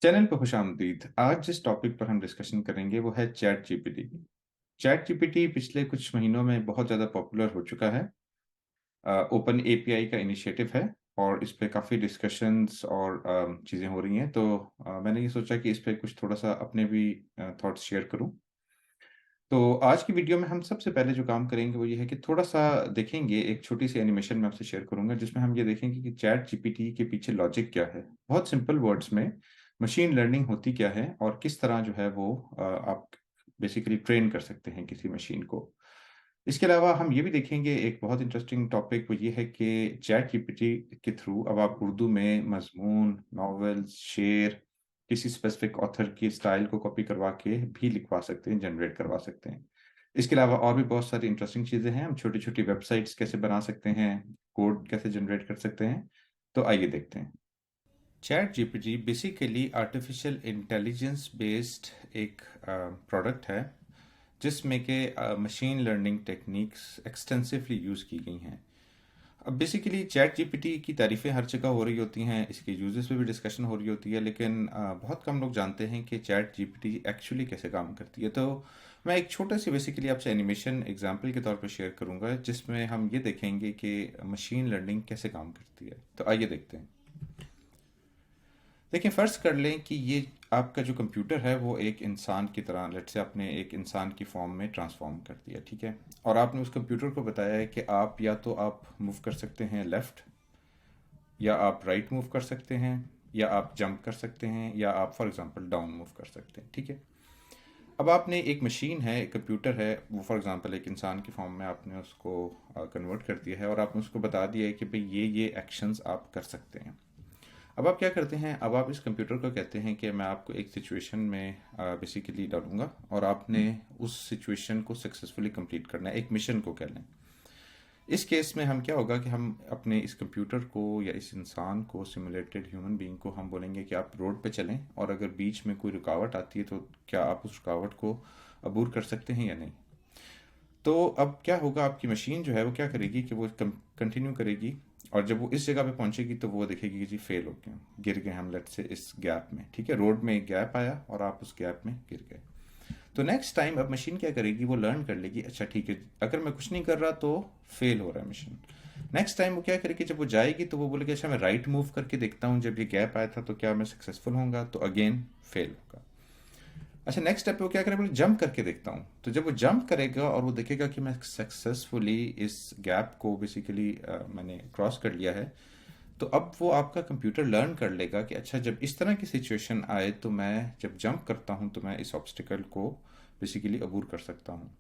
Channel पे खुशामदीद। आज जिस टॉपिक पर हम डिस्कशन करेंगे वो है चैट जीपीटी। चैट जीपीटी पिछले कुछ महीनों में बहुत ज़्यादा पॉपुलर हो चुका है। ओपन एपीआई का इनिशिएटिव है और इस पे काफ़ी डिस्कशंस और चीज़ें हो रही हैं। तो मैंने ये सोचा कि इस पे कुछ थोड़ा-सा अपने भी थॉट्स शेयर करूँ। तो आज की वीडियो में हम सबसे पहले जो काम करेंगे वो ये है कि थोड़ा-सा देखेंगे, एक छोटी-सी एनिमेशन मैं आपसे शेयर करूँगा जिसमें हम ये देखेंगे कि चैट जीपीटी के पीछे लॉजिक क्या है। बहुत सिंपल वर्ड्स में मशीन लर्निंग होती क्या है और किस तरह जो है वो आप बेसिकली ट्रेन कर सकते हैं किसी मशीन को। इसके अलावा हम ये भी देखेंगे, एक बहुत इंटरेस्टिंग टॉपिक वो ये है कि चैट जीपीटी के थ्रू अब आप उर्दू में मज़मून, नॉवेल्स, शेर, किसी स्पेसिफिक ऑथर की स्टाइल को कॉपी करवा के भी लिखवा सकते हैं, जनरेट करवा सकते हैं। इसके अलावा और भी बहुत सारी इंटरेस्टिंग चीज़ें हैं। हम छोटी-छोटी वेबसाइट्स कैसे बना सकते हैं, कोड कैसे जनरेट कर सकते हैं। तो आइए देखते हैं। Chat GPT basically artificial intelligence based एक प्रोडक्ट है जिसमें कि machine learning techniques extensively use की गई हैं। अब बेसिकली चैट जीपीटी की तारीफ़ें हर जगह हो रही होती हैं, इसके यूजेस पे भी डिस्कशन हो रही होती है, लेकिन बहुत कम लोग जानते हैं कि चैट जीपीटी एक्चुअली कैसे काम करती है। तो मैं एक छोटा सी बेसिकली आपसे एनिमेशन एग्जांपल के तौर पर शेयर करूंगा जिसमें हम ये देखेंगे कि मशीन लर्निंग कैसे काम करती है। तो आइए देखते हैं। देखिए, फ़र्ज़ कर लें कि ये आपका जो कंप्यूटर है वो एक इंसान की तरह, लेट्स से आपने एक इंसान की फ़ॉर्म में ट्रांसफ़ॉर्म कर दिया, ठीक है? और आपने उस कंप्यूटर को बताया है कि आप या तो आप मूव कर सकते हैं लेफ़्ट, या आप राइट मूव कर सकते हैं, या आप जंप कर सकते हैं, या आप फॉर एग्ज़ाम्पल डाउन मूव कर सकते हैं, ठीक है? अब आपने एक मशीन है, एक कंप्यूटर है, वो फॉर एग्ज़ाम्पल एक इंसान की फ़ॉर्म में आपने उसको कन्वर्ट कर दिया है और आपने उसको बता दिया है कि भई ये एक्शंस आप कर सकते हैं। अब आप क्या करते हैं, अब आप इस कंप्यूटर को कहते हैं कि मैं आपको एक सिचुएशन में बेसिकली डालूँगा और आपने उस सिचुएशन को सक्सेसफुली कंप्लीट करना है, एक मिशन को कह लें। इस केस में हम क्या होगा कि हम अपने इस कंप्यूटर को या इस इंसान को, सिमुलेटेड ह्यूमन बीइंग को हम बोलेंगे कि आप रोड पे चलें और अगर बीच में कोई रुकावट आती है तो क्या आप उस रुकावट को अबूर कर सकते हैं या नहीं। तो अब क्या होगा, आपकी मशीन जो है वो क्या करेगी कि वो कंटिन्यू करेगी और जब वो इस जगह पे पहुंचेगी तो वो देखेगी कि जी फेल हो गया, गिर गए हम लेट से इस गैप में, ठीक है? रोड में एक गैप आया और आप उस गैप में गिर गए। तो नेक्स्ट टाइम अब मशीन क्या करेगी, वो लर्न कर लेगी, अच्छा ठीक है, अगर मैं कुछ नहीं कर रहा तो फेल हो रहा है मशीन। नेक्स्ट टाइम वो क्या करेगी, जब वो जाएगी तो वो बोलेगी अच्छा मैं राइट मूव करके देखता हूँ, जब ये गैप आया था तो क्या मैं सक्सेसफुल होऊंगा, तो अगेन फेल होगा। अच्छा, नेक्स्ट स्टेप पे वो क्या करेगा, बोले जंप करके देखता हूँ, तो जब वो जंप करेगा और वो देखेगा कि मैं सक्सेसफुली इस गैप को बेसिकली मैंने क्रॉस कर लिया है, तो अब वो आपका कंप्यूटर लर्न कर लेगा कि अच्छा जब इस तरह की सिचुएशन आए तो मैं जब जंप करता हूँ तो मैं इस ऑब्स्टिकल को बेसिकली अबूर कर सकता हूँ।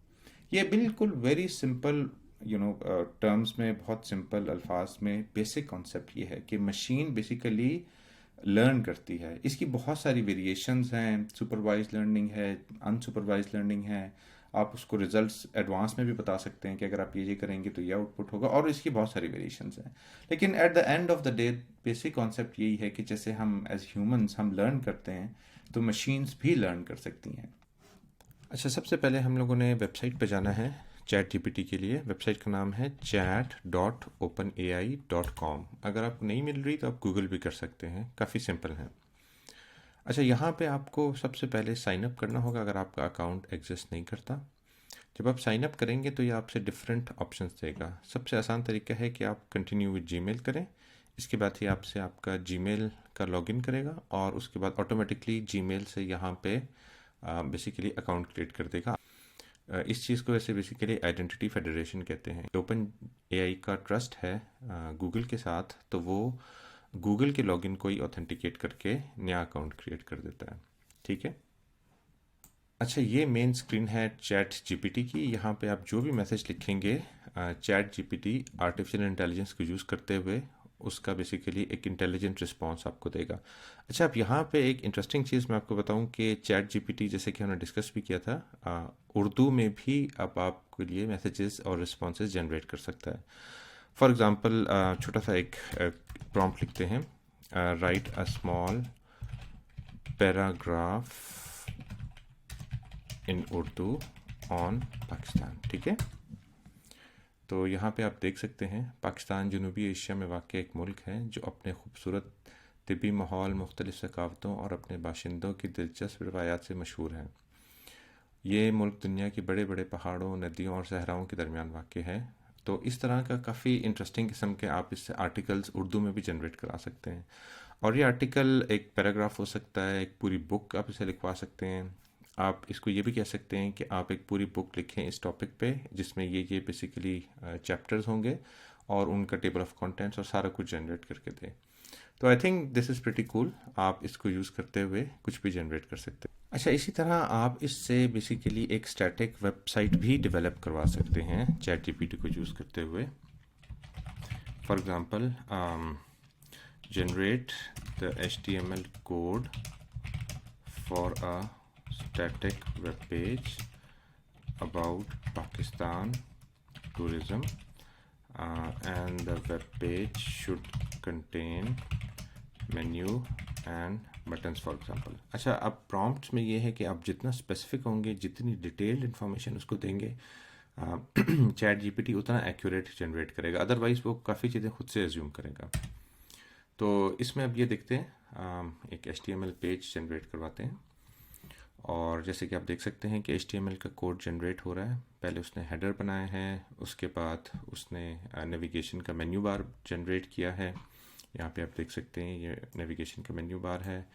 ये बिल्कुल वेरी सिंपल, टर्म्स में, बहुत सिंपल अल्फाज में बेसिक कॉन्सेप्ट ये है कि मशीन बेसिकली लर्न करती है। इसकी बहुत सारी वेरिएशंस हैं, सुपरवाइज लर्निंग है, अनसुपरवाइज लर्निंग है। आप उसको रिजल्ट्स एडवांस में भी बता सकते हैं कि अगर आप ये करेंगे तो ये आउटपुट होगा, और इसकी बहुत सारी वेरिएशंस हैं। लेकिन at the end of the day basic concept यही है कि जैसे हम एज ह्यूमंस हम लर्न करते हैं तो मशीन्स भी लर्न कर सकती हैं। अच्छा, सबसे पहले हम लोगों ने वेबसाइट पे जाना है चैट जीपीटी के लिए। वेबसाइट का नाम है chat.openai.com। अगर आपको नहीं मिल रही तो आप गूगल भी कर सकते हैं, काफ़ी सिंपल है। अच्छा, यहाँ पे आपको सबसे पहले साइन अप करना होगा अगर आपका अकाउंट एग्जिस्ट नहीं करता। जब आप साइन अप करेंगे तो ये आपसे डिफरेंट ऑप्शंस देगा। सबसे आसान तरीका है कि आप कंटिन्यू विद जीमेल करें। इसके बाद ही आपसे आपका जीमेल का लॉगिन करेगा और उसके बाद ऑटोमेटिकली जीमेल से यहाँ पे बेसिकली अकाउंट क्रिएट कर देगा। इस चीज़ को वैसे बेसिकली आइडेंटिटी फेडरेशन कहते हैं। ओपन एआई का ट्रस्ट है गूगल के साथ, तो वो गूगल के लॉगिन को ही ऑथेंटिकेट करके नया अकाउंट क्रिएट कर देता है, ठीक है? अच्छा, ये मेन स्क्रीन है चैट जीपीटी की। यहाँ पे आप जो भी मैसेज लिखेंगे चैट जीपीटी आर्टिफिशियल इंटेलिजेंस को यूज़ करते हुए उसका बेसिकली एक इंटेलिजेंट रिस्पॉन्स आपको देगा। अच्छा, अब यहाँ पे एक इंटरेस्टिंग चीज़ मैं आपको बताऊँ कि चैट जीपीटी, जैसे कि हमने डिस्कस भी किया था, उर्दू में भी अब आपके लिए मैसेजेस और रिस्पॉन्सेज जनरेट कर सकता है। फॉर एग्ज़ाम्पल, छोटा सा एक प्रॉम्प्ट लिखते हैं, right a small paragraph in Urdu on Pakistan, ठीक है? तो यहाँ पे आप देख सकते हैं पाकिस्तान जनूबी एशिया में वाक़ एक मुल्क है जो अपने खूबसूरत तिबी माहौल मुख्तलिफ़ सकाफ़तों और अपने बाशिंदों की दिलचस्प रवायात से मशहूर है। ये मुल्क दुनिया की बड़े बड़े पहाड़ों, नदियों और सहराओं के दरमियान वाक़ है। तो इस तरह का काफ़ी इंटरेस्टिंग किस्म के आप इससे आर्टिकल्स उर्दू में भी जनरेट करा सकते हैं। और ये आर्टिकल एक पैराग्राफ हो सकता है, एक पूरी बुक आप इसे लिखवा सकते हैं। आप इसको ये भी कह सकते हैं कि आप एक पूरी बुक लिखें इस टॉपिक पे, जिसमें ये बेसिकली चैप्टर्स होंगे और उनका टेबल ऑफ कंटेंट्स और सारा कुछ जनरेट करके दें। तो I think this is pretty cool. आप इसको यूज़ करते हुए कुछ भी जनरेट कर सकते हैं। अच्छा, इसी तरह आप इससे बेसिकली एक स्टैटिक वेबसाइट भी डेवलप करवा सकते हैं चैट जीपीटी को यूज़ करते हुए। For example, generate the HTML code for a static web page about Pakistan tourism, and the web page should contain menu and buttons for example. अच्छा, अब prompts में ये है कि आप जितना स्पेसिफिक होंगे, जितनी डिटेल्ड इन्फॉर्मेशन उसको देंगे, चैट जीपीटी उतना एक्यूरेट जनरेट करेगा। अदरवाइज़ वो काफ़ी चीज़ें खुद से एज्यूम करेगा। तो इसमें अब ये देखते हैं, एक HTML पेज जनरेट करवाते हैं। और जैसे कि आप देख सकते हैं कि HTML का कोड जनरेट हो रहा है। पहले उसने हेडर बनाया है, उसके बाद उसने नेविगेशन का मेन्यू बार जनरेट किया है। यहाँ पे आप देख सकते हैं ये नेविगेशन का मेन्यू बार है।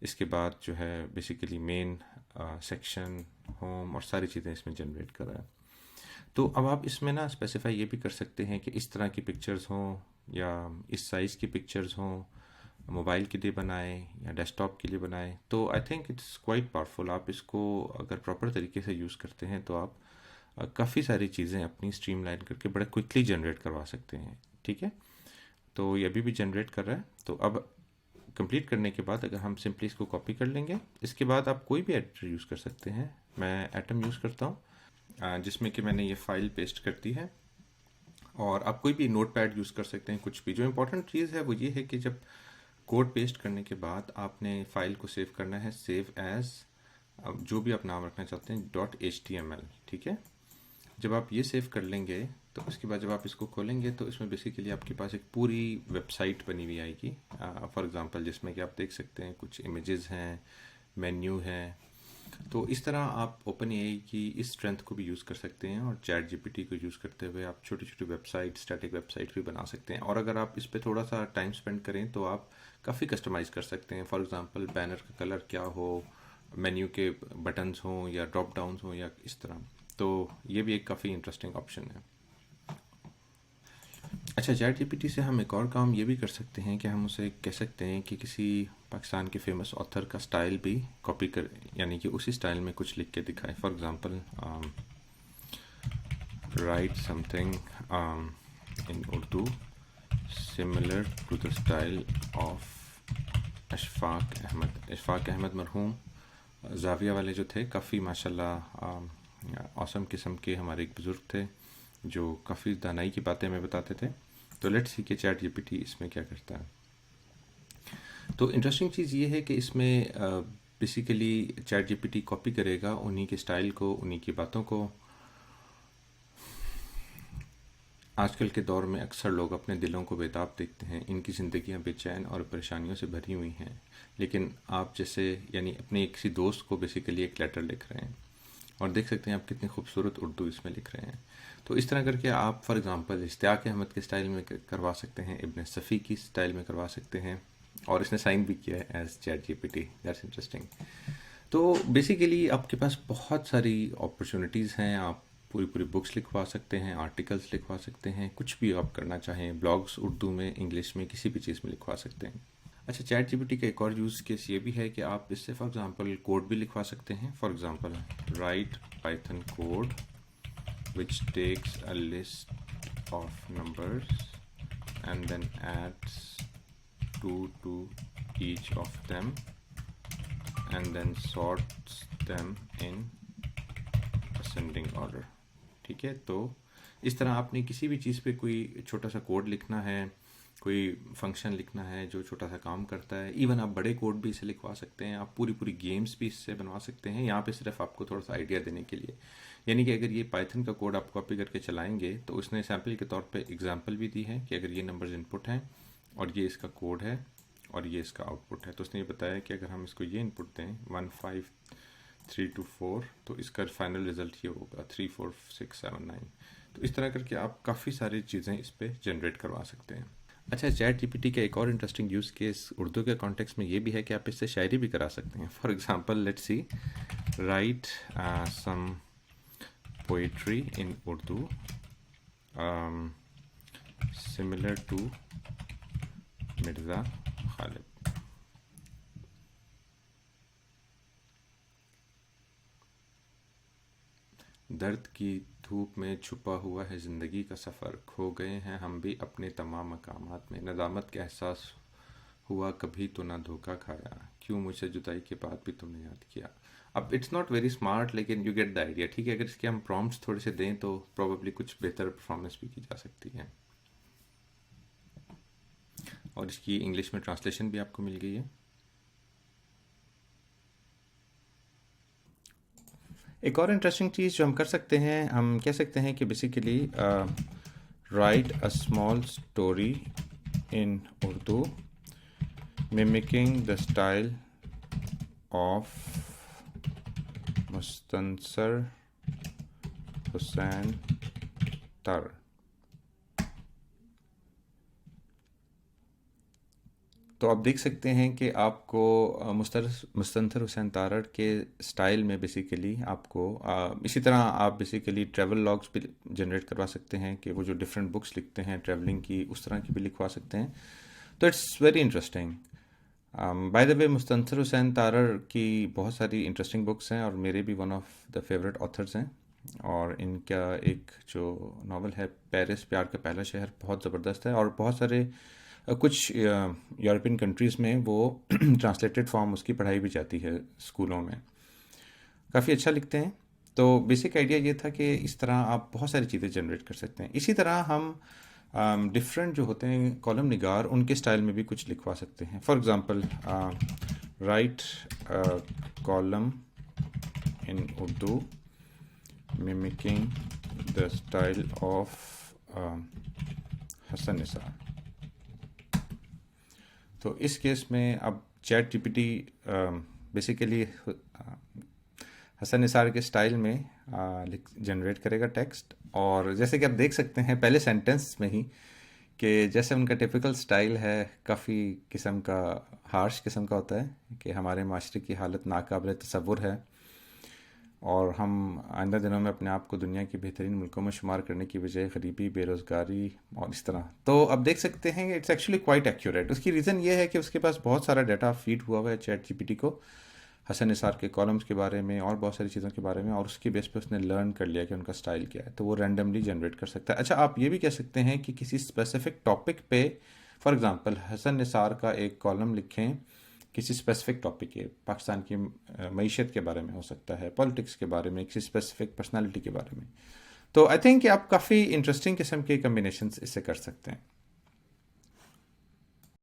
इसके बाद जो है बेसिकली मेन सेक्शन, होम और सारी चीज़ें इसमें जनरेट कर रहा है। तो अब आप इसमें ना स्पेसिफाई ये भी कर सकते हैं कि इस तरह की पिक्चर्स हों या इस साइज़ की पिक्चर्स हों, मोबाइल के लिए बनाएं या डेस्कटॉप के लिए बनाएं। तो I think it's quite powerful. आप इसको अगर प्रॉपर तरीके से यूज़ करते हैं तो आप काफ़ी सारी चीज़ें अपनी स्ट्रीमलाइन करके बड़े क्विकली जनरेट करवा सकते हैं। ठीक है, तो ये अभी भी जनरेट कर रहा है। तो अब कंप्लीट करने के बाद अगर हम सिंपली इसको कॉपी कर लेंगे, इसके बाद आप कोई भी एडिटर यूज़ कर सकते हैं। मैं एटम यूज़ करता हूँ, जिसमें कि मैंने ये फ़ाइल पेस्ट कर दी है। और आप कोई भी नोट पैड यूज़ कर सकते हैं, कुछ भी। जो इम्पोर्टेंट चीज़ है वो ये है कि जब कोड पेस्ट करने के बाद आपने फ़ाइल को सेव करना है, सेव एज़, जो भी आप नाम रखना चाहते हैं, .html। ठीक है, जब आप ये सेव कर लेंगे तो उसके बाद जब आप इसको खोलेंगे तो इसमें बेसिकली आपके पास एक पूरी वेबसाइट बनी हुई आएगी। फॉर एग्ज़ाम्पल जिसमें कि आप देख सकते हैं कुछ इमेजेस हैं, मेन्यू है। तो इस तरह आप ओपन एआई की इस स्ट्रेंथ को भी यूज़ कर सकते हैं और चैट जीपीटी को यूज़ करते हुए आप छोटी छोटी वेबसाइट, स्टैटिक वेबसाइट भी बना सकते हैं। और अगर आप इस पर थोड़ा सा टाइम स्पेंड करें तो आप काफ़ी कस्टमाइज़ कर सकते हैं। फॉर एग्ज़ाम्पल बैनर का कलर क्या हो, मेन्यू के बटन्स हों या ड्रॉप डाउन्स हों या इस तरह। तो ये भी एक काफ़ी इंटरेस्टिंग ऑप्शन है। अच्छा, चैट जीपीटी से हम एक और काम ये भी कर सकते हैं कि हम उसे कह सकते हैं कि किसी पाकिस्तान के फेमस ऑथर का स्टाइल भी कॉपी कर, यानी कि उसी स्टाइल में कुछ लिख के दिखाए। For example, write something in Urdu similar to the style of Ashfaq Ahmad. Ashfaq Ahmad मरहूम जाविया वाले जो थे, काफ़ी माशाल्लाह औसम किस्म के हमारे एक बुज़ुर्ग थे जो काफ़ी दानाई की बातें हमें बताते थे। तो लेट्स सी कि चैट जीपीटी इसमें क्या करता है। तो इंटरेस्टिंग चीज़ ये है कि इसमें बेसिकली चैट जीपीटी कॉपी करेगा उन्हीं के स्टाइल को, उन्हीं की बातों को। आजकल के दौर में अक्सर लोग अपने दिलों को बेताब देखते हैं, इनकी ज़िंदगियां बेचैन और परेशानियों से भरी हुई हैं, लेकिन आप जैसे यानी अपने किसी दोस्त को बेसिकली एक लेटर लिख रहे हैं और देख सकते हैं आप कितनी खूबसूरत उर्दू इसमें लिख रहे हैं। तो इस तरह करके आप फॉर एग्ज़ाम्पल इश्तियाक अहमद के स्टाइल में करवा सकते हैं, इब्न सफ़ी की स्टाइल में करवा सकते हैं, और इसने साइन भी किया है as chat GPT. That's interesting. तो बेसिकली आपके पास बहुत सारी अपॉर्चुनिटीज़ हैं। आप पूरी पूरी बुक्स लिखवा सकते हैं, आर्टिकल्स लिखवा सकते हैं, कुछ भी आप करना चाहें, ब्लॉग्स उर्दू में, इंग्लिश में, किसी भी चीज़ में लिखवा सकते हैं। अच्छा, चैट जीपीटी का एक और यूज़ केस ये भी है कि आप इससे फॉर एग्ज़ाम्पल कोड भी लिखवा सकते हैं। For example, right Python code which takes a list of numbers and then adds 2 to each of them and then sorts them in ascending order। ठीक है, तो इस तरह आपने किसी भी चीज़ पे कोई छोटा सा कोड लिखना है, कोई फंक्शन लिखना है जो छोटा सा काम करता है, इवन आप बड़े कोड भी इसे लिखवा सकते हैं, आप पूरी पूरी गेम्स भी इससे बनवा सकते हैं। यहाँ पे सिर्फ आपको थोड़ा सा आइडिया देने के लिए, यानी कि अगर ये पाइथन का कोड आप कॉपी करके चलाएंगे तो उसने सैम्पल के तौर पे एग्जांपल भी दी है कि अगर ये नंबर्स इनपुट हैं और ये इसका कोड है और ये इसका आउटपुट है। तो उसने ये बताया कि अगर हम इसको ये इनपुट दें 1 5 3 2 4 तो इसका फाइनल रिजल्ट ये होगा 3 4 6 7 9। तो इस तरह करके आप काफ़ी सारी चीज़ें इस पर जनरेट करवा सकते हैं। अच्छा, चैट जीपीटी का एक और इंटरेस्टिंग यूज़ केस उर्दू के कॉन्टेक्स्ट में ये भी है कि आप इससे शायरी भी करा सकते हैं। For example let's see, write some poetry in Urdu similar to Mirza Ghalib. दर्द की धूप में छुपा हुआ है ज़िंदगी का सफ़र, खो गए हैं हम भी अपने तमाम मकामात में, नदामत का एहसास हुआ कभी तो ना धोखा खाया, क्यों मुझसे जुदाई के बाद भी तुमने याद किया। अब इट्स नॉट वेरी स्मार्ट, लेकिन यू गेट द आइडिया, ठीक है। अगर इसके हम प्रॉम्प्ट्स थोड़े से दें तो प्रोबेबली कुछ बेहतर परफॉर्मेंस भी की जा सकती है। और इसकी इंग्लिश में ट्रांसलेशन भी आपको मिल गई है। एक और इंटरेस्टिंग चीज़ जो हम कर सकते हैं, हम कह सकते हैं कि basically right a small story in Urdu mimicking the style of Mustansar Hussain Tarar. तो आप देख सकते हैं कि आपको मुस्तनसर हुसैन तारड़ के स्टाइल में बेसिकली आपको इसी तरह आप बेसिकली ट्रैवल लॉग्स भी जनरेट करवा सकते हैं कि वो जो डिफरेंट बुक्स लिखते हैं ट्रैवलिंग की, उस तरह की भी लिखवा सकते हैं। तो it's very interesting. By the way, Mustansar Hussain Tarar की बहुत सारी इंटरेस्टिंग बुक्स हैं और मेरे भी one of the favourite authors हैं। और इनका एक जो नावल है पेरिस प्यार का पहला शहर, बहुत ज़बरदस्त है। और बहुत सारे कुछ यूरोपियन कंट्रीज़ में वो ट्रांसलेटेड फॉर्म उसकी पढ़ाई भी जाती है स्कूलों में। काफ़ी अच्छा लिखते हैं। तो बेसिक आइडिया ये था कि इस तरह आप बहुत सारी चीज़ें जनरेट कर सकते हैं। इसी तरह हम डिफरेंट जो होते हैं कॉलम निगार, उनके स्टाइल में भी कुछ लिखवा सकते हैं। For example, write column in Urdu mimicking the style of Hasan Nisar. तो इस केस में अब chat GPT basically Hasan Nisar के स्टाइल में जनरेट करेगा टेक्स्ट। और जैसे कि आप देख सकते हैं पहले सेंटेंस में ही कि जैसे उनका टिपिकल स्टाइल है, काफ़ी किस्म का हार्श किस्म का होता है कि हमारे माशरे की हालत नाकाबिल तसव्वुर है और हम आइंदा दिनों में अपने आप को दुनिया की बेहतरीन मुल्कों में शुमार करने की बजाय गरीबी, बेरोज़गारी और इस तरह। तो अब देख सकते हैं कि इट्स एक्चुअली क्वाइट एक्यूरेट। उसकी रीज़न ये है कि उसके पास बहुत सारा डाटा फीड हुआ हुआ है चैट जीपीटी को हसन निसार के कॉलम्स के बारे में और बहुत सारी चीज़ों के बारे में, और उसके बेस पे उसने लर्न कर लिया कि उनका स्टाइल क्या है, तो वो रैंडमली जनरेट कर सकता है। अच्छा, आप ये भी कह सकते हैं कि किसी स्पेसिफिक टॉपिक पे, फॉर एग्जांपल हसन निसार का एक कॉलम लिखें किसी स्पेसिफिक टॉपिक के, पाकिस्तान की मईशत के बारे में हो सकता है, पॉलिटिक्स के बारे में, किसी स्पेसिफिक पर्सनालिटी के बारे में। तो आई थिंक कि आप काफ़ी इंटरेस्टिंग किस्म के कम्बिनेशंस इससे कर सकते हैं।